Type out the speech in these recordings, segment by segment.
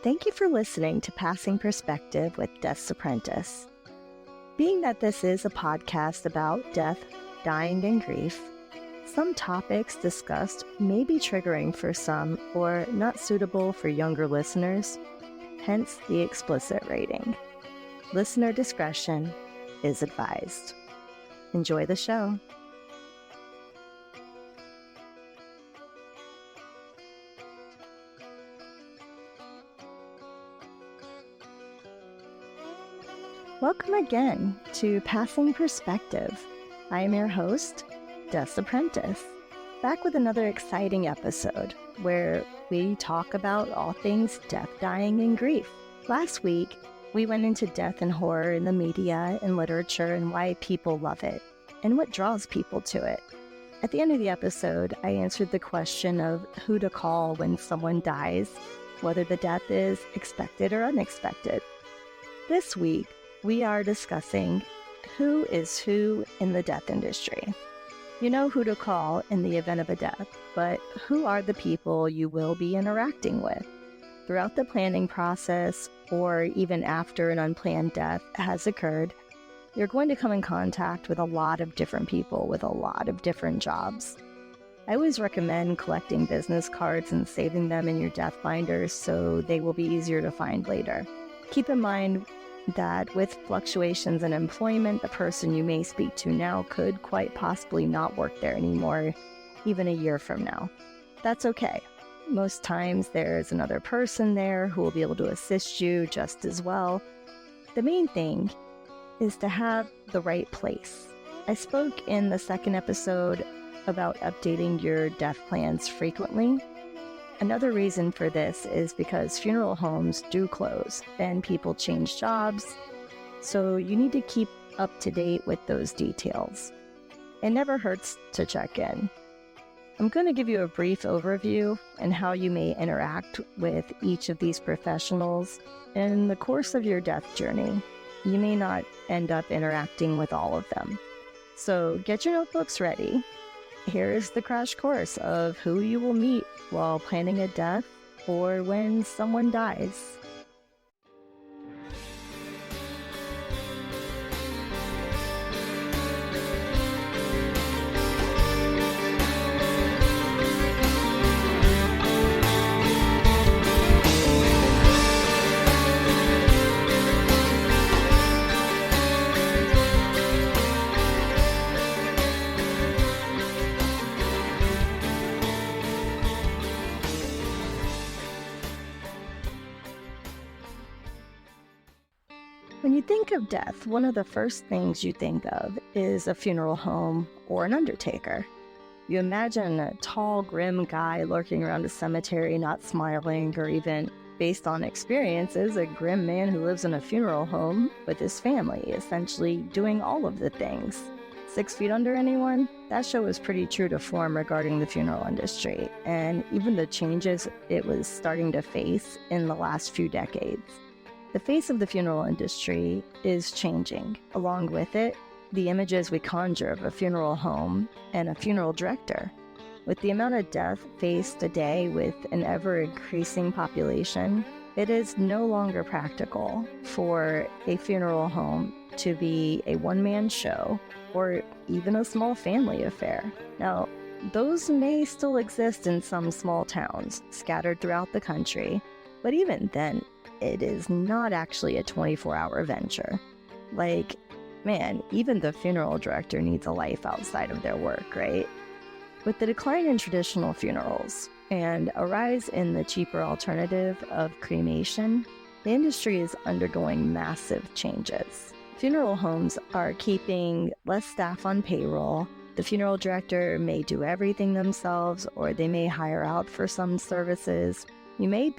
Thank you for listening to Passing Perspective with Death's Apprentice. Being that this is a podcast about death, dying, and grief, some topics discussed may be triggering for some or not suitable for younger listeners, hence the explicit rating. Listener discretion is advised. Enjoy the show. Welcome again to Passing Perspective. I am your host, Death's Apprentice, back with another exciting episode where we talk about all things death, dying, and grief. Last week, we went into death and horror in the media and literature and why people love it and what draws people to it. At the end of the episode, I answered the question of who to call when someone dies, whether the death is expected or unexpected. This week, we are discussing who is who in the death industry. You know who to call in the event of a death, but who are the people you will be interacting with? Throughout the planning process, or even after an unplanned death has occurred, you're going to come in contact with a lot of different people with a lot of different jobs. I always recommend collecting business cards and saving them in your death binders so they will be easier to find later. Keep in mind that with fluctuations in employment, the person you may speak to now could quite possibly not work there anymore, even a year from now. That's okay. Most times there's another person there who will be able to assist you just as well. The main thing is to have the right place. I spoke in the second episode about updating your death plans frequently. Another reason for this is because funeral homes do close and people change jobs, so you need to keep up to date with those details. It never hurts to check in. I'm going to give you a brief overview and how you may interact with each of these professionals in the course of your death journey. You may not end up interacting with all of them. So get your notebooks ready. Here is the crash course of who you will meet while planning a death or when someone dies. When you think of death, one of the first things you think of is a funeral home or an undertaker. You imagine a tall, grim guy lurking around a cemetery, not smiling, or even, based on experiences, a grim man who lives in a funeral home with his family, essentially doing all of the things. 6 feet under anyone? That show was pretty true to form regarding the funeral industry, and even the changes it was starting to face in the last few decades. The face of the funeral industry is changing. Along with it, the images we conjure of a funeral home and a funeral director. With the amount of death faced a day with an ever-increasing population, it is no longer practical for a funeral home to be a one-man show or even a small family affair. Now, those may still exist in some small towns scattered throughout the country, but even then, it is not actually a 24-hour venture. Like, man, even the funeral director needs a life outside of their work, right? With the decline in traditional funerals and a rise in the cheaper alternative of cremation, the industry is undergoing massive changes. Funeral homes are keeping less staff on payroll. The funeral director may do everything themselves, or they may hire out for some services. You may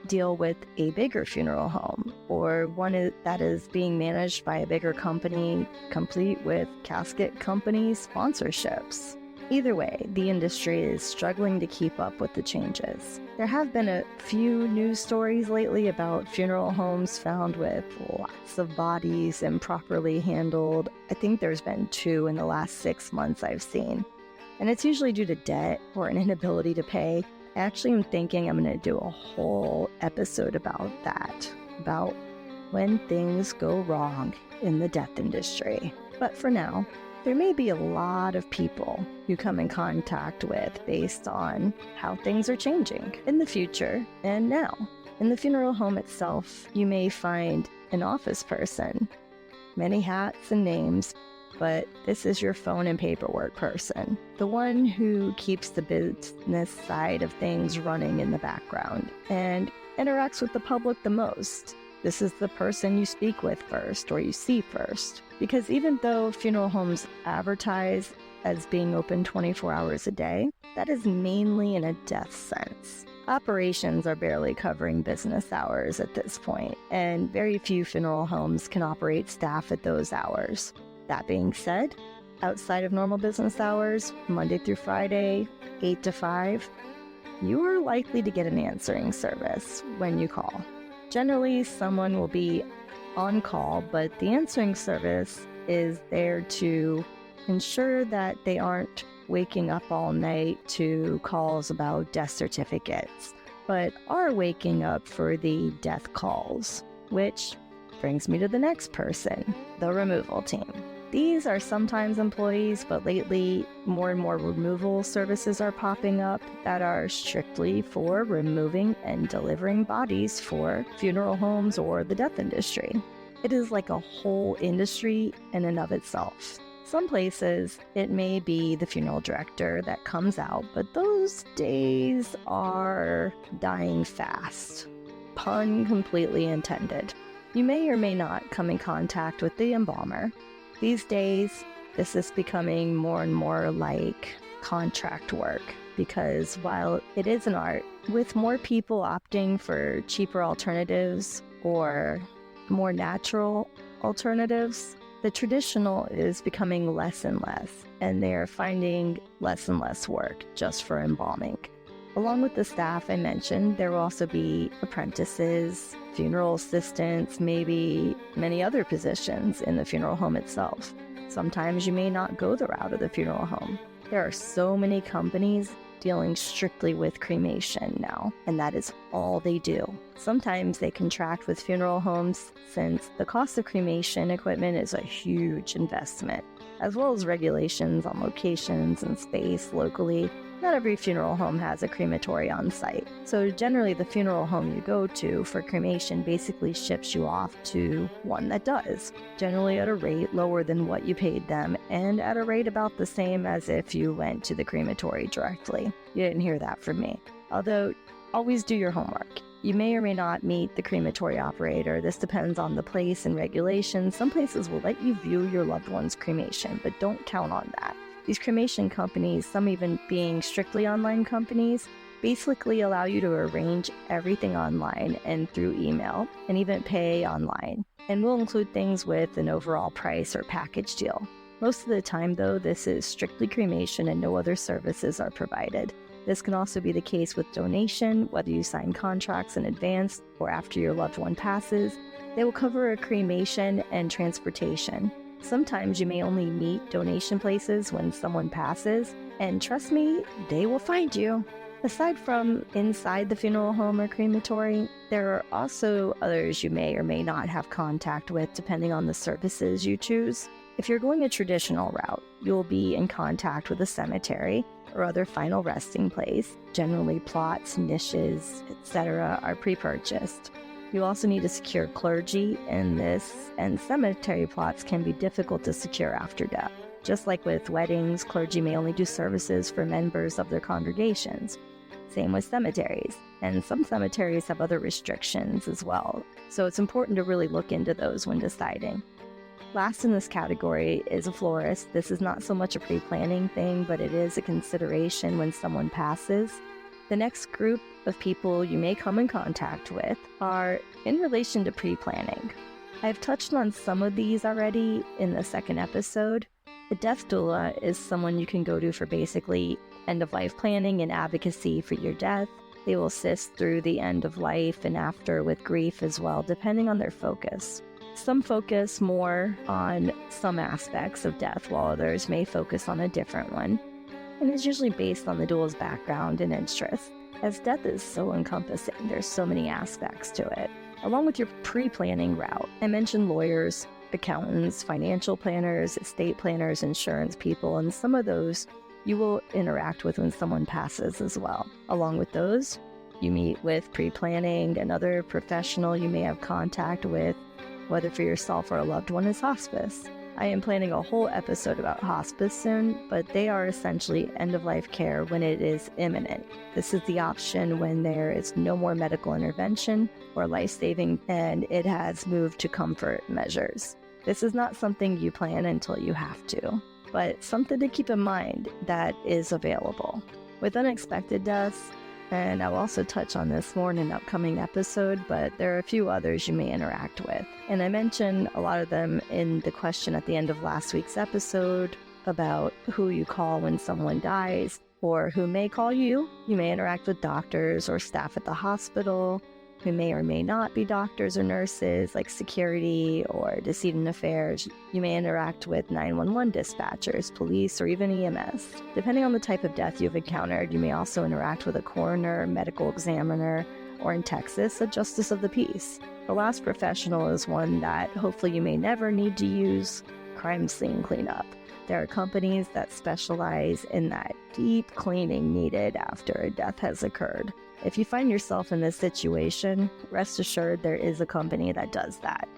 deal with a bigger funeral home or one that is being managed by a bigger company, complete with casket company sponsorships. Either way, the industry is struggling to keep up with the changes. There have been a few news stories lately about funeral homes found with lots of bodies improperly handled. I think there's been 2 in the last 6 months I've seen. And it's usually due to debt or an inability to pay. I actually am thinking I'm going to do a whole episode about that, about when things go wrong in the death industry. But for now, there may be a lot of people you come in contact with based on how things are changing in the future and now. In the funeral home itself, you may find an office person, many hats and names, but this is your phone and paperwork person, the one who keeps the business side of things running in the background and interacts with the public the most. This is the person you speak with first or you see first. Because even though funeral homes advertise as being open 24 hours a day, that is mainly in a death sense. Operations are barely covering business hours at this point, and very few funeral homes can operate staff at those hours. That being said, outside of normal business hours, Monday through Friday, 8 to 5, you are likely to get an answering service when you call. Generally, someone will be on call, but the answering service is there to ensure that they aren't waking up all night to calls about death certificates, but are waking up for the death calls, which brings me to the next person, the removal team. These are sometimes employees, but lately more and more removal services are popping up that are strictly for removing and delivering bodies for funeral homes or the death industry. It is like a whole industry in and of itself. Some places, it may be the funeral director that comes out, but those days are dying fast. Pun completely intended. You may or may not come in contact with the embalmer. These days, this is becoming more and more like contract work because while it is an art, with more people opting for cheaper alternatives or more natural alternatives, the traditional is becoming less and less, and they're finding less and less work just for embalming. Along with the staff I mentioned, there will also be apprentices, funeral assistants, maybe many other positions in the funeral home itself. Sometimes you may not go the route of the funeral home. There are so many companies dealing strictly with cremation now, and that is all they do. Sometimes they contract with funeral homes since the cost of cremation equipment is a huge investment, as well as regulations on locations and space locally. Not every funeral home has a crematory on site, so generally the funeral home you go to for cremation basically ships you off to one that does, generally at a rate lower than what you paid them and at a rate about the same as if you went to the crematory directly. You didn't hear that from me. Although, always do your homework. You may or may not meet the crematory operator. This depends on the place and regulations. Some places will let you view your loved one's cremation, but don't count on that. These cremation companies, some even being strictly online companies, basically allow you to arrange everything online and through email, and even pay online, and will include things with an overall price or package deal. Most of the time, though, this is strictly cremation and no other services are provided. This can also be the case with donation, whether you sign contracts in advance or after your loved one passes. They will cover a cremation and transportation. Sometimes you may only meet donation places when someone passes, and trust me, they will find you. Aside from inside the funeral home or crematory, there are also others you may or may not have contact with depending on the services you choose. If you're going a traditional route, you'll be in contact with a cemetery or other final resting place. Generally, plots, niches, etc. are pre-purchased. You also need to secure clergy in this, and cemetery plots can be difficult to secure after death. Just like with weddings, clergy may only do services for members of their congregations. Same with cemeteries, and some cemeteries have other restrictions as well, so it's important to really look into those when deciding. Last in this category is a florist. This is not so much a pre-planning thing, but it is a consideration when someone passes. The next group of people you may come in contact with are in relation to pre-planning. I've touched on some of these already in the second episode. The death doula is someone you can go to for basically end-of-life planning and advocacy for your death. They will assist through the end of life and after with grief as well, depending on their focus. Some focus more on some aspects of death, while others may focus on a different one. And it's usually based on the doula's background and interests. as death is so encompassing. There's so many aspects to it. Along with your pre-planning route, I mentioned lawyers, accountants, financial planners, estate planners, insurance people, and some of those you will interact with when someone passes as well. Along with those, you meet with pre-planning, another professional you may have contact with, whether for yourself or a loved one, is hospice. I am planning a whole episode about hospice soon, but they are essentially end-of-life care when it is imminent. This is the option when there is no more medical intervention or life-saving, and it has moved to comfort measures. This is not something you plan until you have to, but something to keep in mind that is available. With unexpected deaths, and I'll also touch on this more in an upcoming episode, but there are a few others you may interact with. And I mentioned a lot of them in the question at the end of last week's episode about who you call when someone dies, or who may call you. You may interact with doctors or staff at the hospital, who may or may not be doctors or nurses, like security or decedent affairs. You may interact with 911 dispatchers, police, or even EMS. Depending on the type of death you've encountered, you may also interact with a coroner, medical examiner, or in Texas, a justice of the peace. The last professional is one that hopefully you may never need to use: crime scene cleanup. There are companies that specialize in that deep cleaning needed after a death has occurred. If you find yourself in this situation, rest assured there is a company that does that,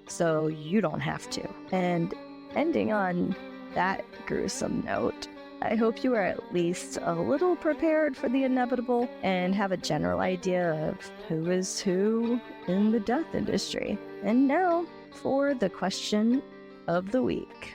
so you don't have to. And ending on that gruesome note, I hope you are at least a little prepared for the inevitable and have a general idea of who is who in the death industry. And now for the question of the week.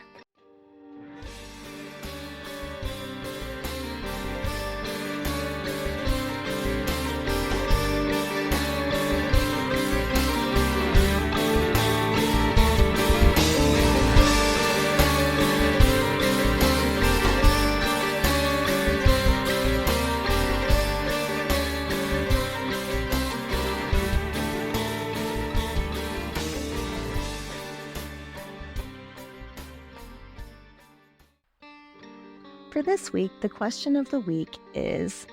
For this week, the question of the week is,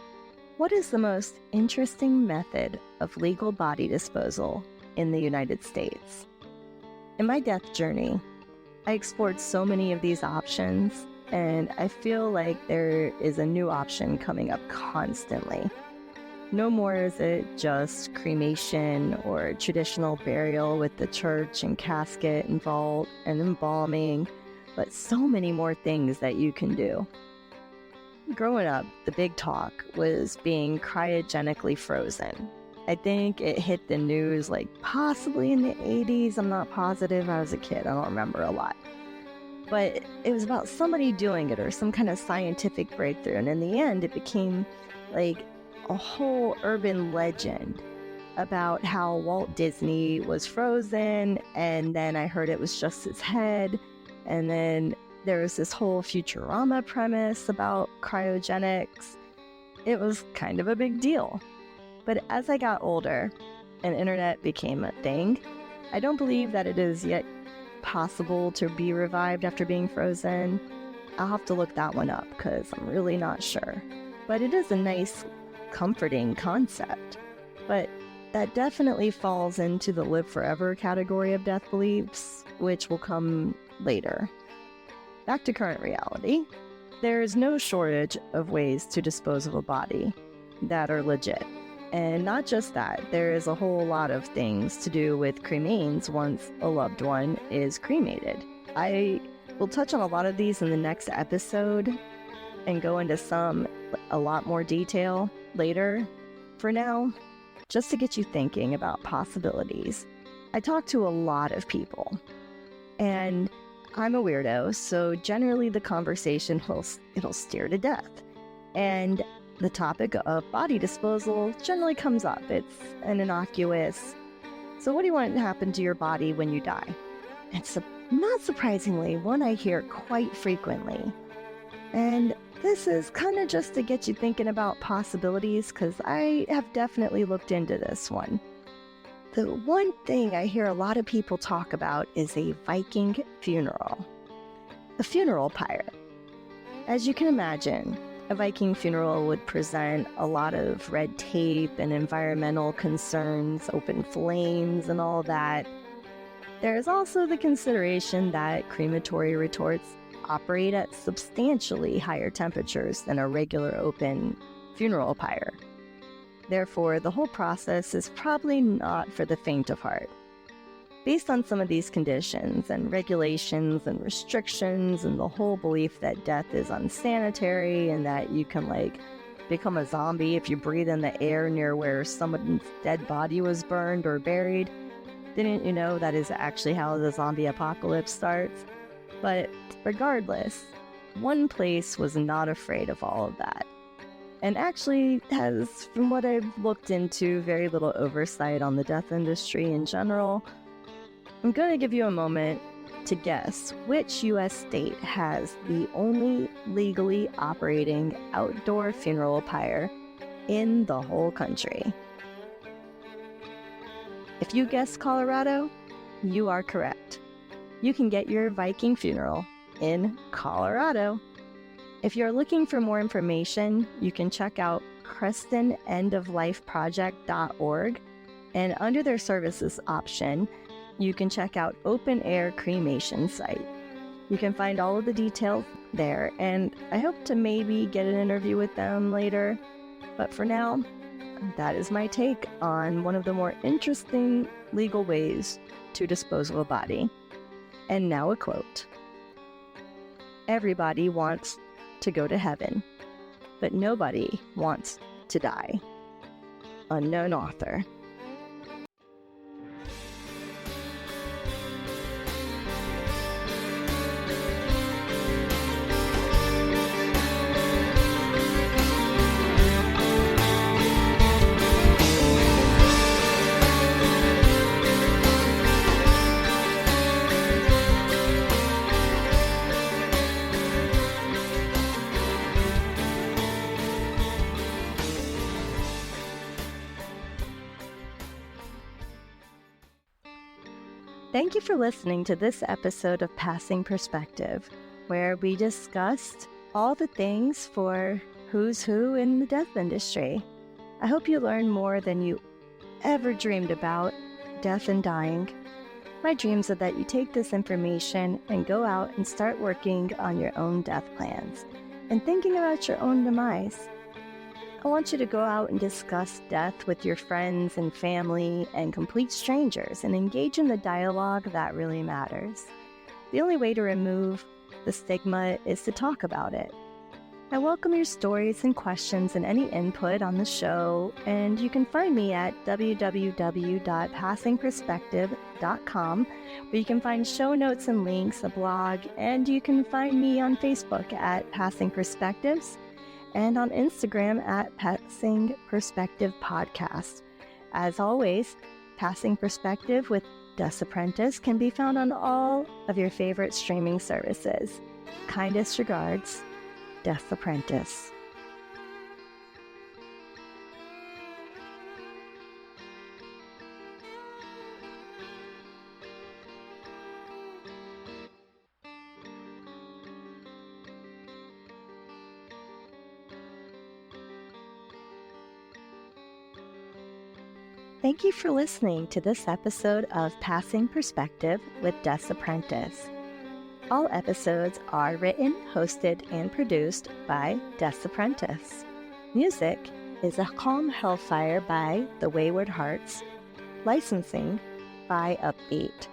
what is the most interesting method of legal body disposal in the United States? In my death journey, I explored so many of these options, and I feel like there is a new option coming up constantly. No more is it just cremation or traditional burial with the church and casket and vault and embalming, but so many more things that you can do. Growing up, the big talk was being cryogenically frozen. I think it hit the news like possibly in the 80s. I'm not positive. I was a kid. I don't remember a lot. But it was about somebody doing it or some kind of scientific breakthrough. And in the end, it became like a whole urban legend about how Walt Disney was frozen. And then I heard it was just his head. And then there was this whole Futurama premise about cryogenics. It was kind of a big deal. But as I got older and internet became a thing, I don't believe that it is yet possible to be revived after being frozen. I'll have to look that one up because I'm really not sure. But it is a nice, comforting concept. But that definitely falls into the live forever category of death beliefs, which will come later. Back to current reality, there is no shortage of ways to dispose of a body that are legit. And not just that, there is a whole lot of things to do with cremains once a loved one is cremated. I will touch on a lot of these in the next episode and go into a lot more detail later. For now, just to get you thinking about possibilities, I talk to a lot of people, and I'm a weirdo, so generally the conversation it'll steer to death. And the topic of body disposal generally comes up. It's an innocuous, so what do you want to happen to your body when you die? It's not surprisingly one I hear quite frequently. And this is kind of just to get you thinking about possibilities, because I have definitely looked into this one. The one thing I hear a lot of people talk about is a Viking funeral. A funeral pyre. As you can imagine, a Viking funeral would present a lot of red tape and environmental concerns, open flames, and all that. There is also the consideration that crematory retorts operate at substantially higher temperatures than a regular open funeral pyre. Therefore, the whole process is probably not for the faint of heart. Based on some of these conditions and regulations and restrictions and the whole belief that death is unsanitary and that you can become a zombie if you breathe in the air near where someone's dead body was burned or buried, didn't you know that is actually how the zombie apocalypse starts? But regardless, one place was not afraid of all of that, and actually has, from what I've looked into, very little oversight on the death industry in general. I'm going to give you a moment to guess which U.S. state has the only legally operating outdoor funeral pyre in the whole country. If you guessed Colorado, you are correct. You can get your Viking funeral in Colorado. If you're looking for more information, you can check out CrestonEndofLifeProject.org, and under their services option, you can check out Open Air Cremation Site. You can find all of the details there, and I hope to maybe get an interview with them later. But for now, that is my take on one of the more interesting legal ways to dispose of a body. And now a quote. Everybody wants to go to heaven, but nobody wants to die. Unknown author. Thank you for listening to this episode of Passing Perspective, where we discussed all the things for who's who in the death industry. I hope you learned more than you ever dreamed about death and dying. My dreams are that you take this information and go out and start working on your own death plans and thinking about your own demise. I want you to go out and discuss death with your friends and family and complete strangers and engage in the dialogue that really matters. The only way to remove the stigma is to talk about it. I welcome your stories and questions and any input on the show, and you can find me at www.passingperspective.com, where you can find show notes and links, a blog, and you can find me on Facebook at Passing Perspectives, and on Instagram at Passing Perspective Podcast. As always, Passing Perspective with Des Apprentice can be found on all of your favorite streaming services. Kindest regards, Des Apprentice. Thank you for listening to this episode of Passing Perspective with Des Apprentice. All episodes are written, hosted, and produced by Des Apprentice. Music is A Calm Hellfire by The Wayward Hearts. Licensing by Upbeat.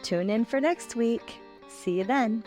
Tune in for next week. See you then.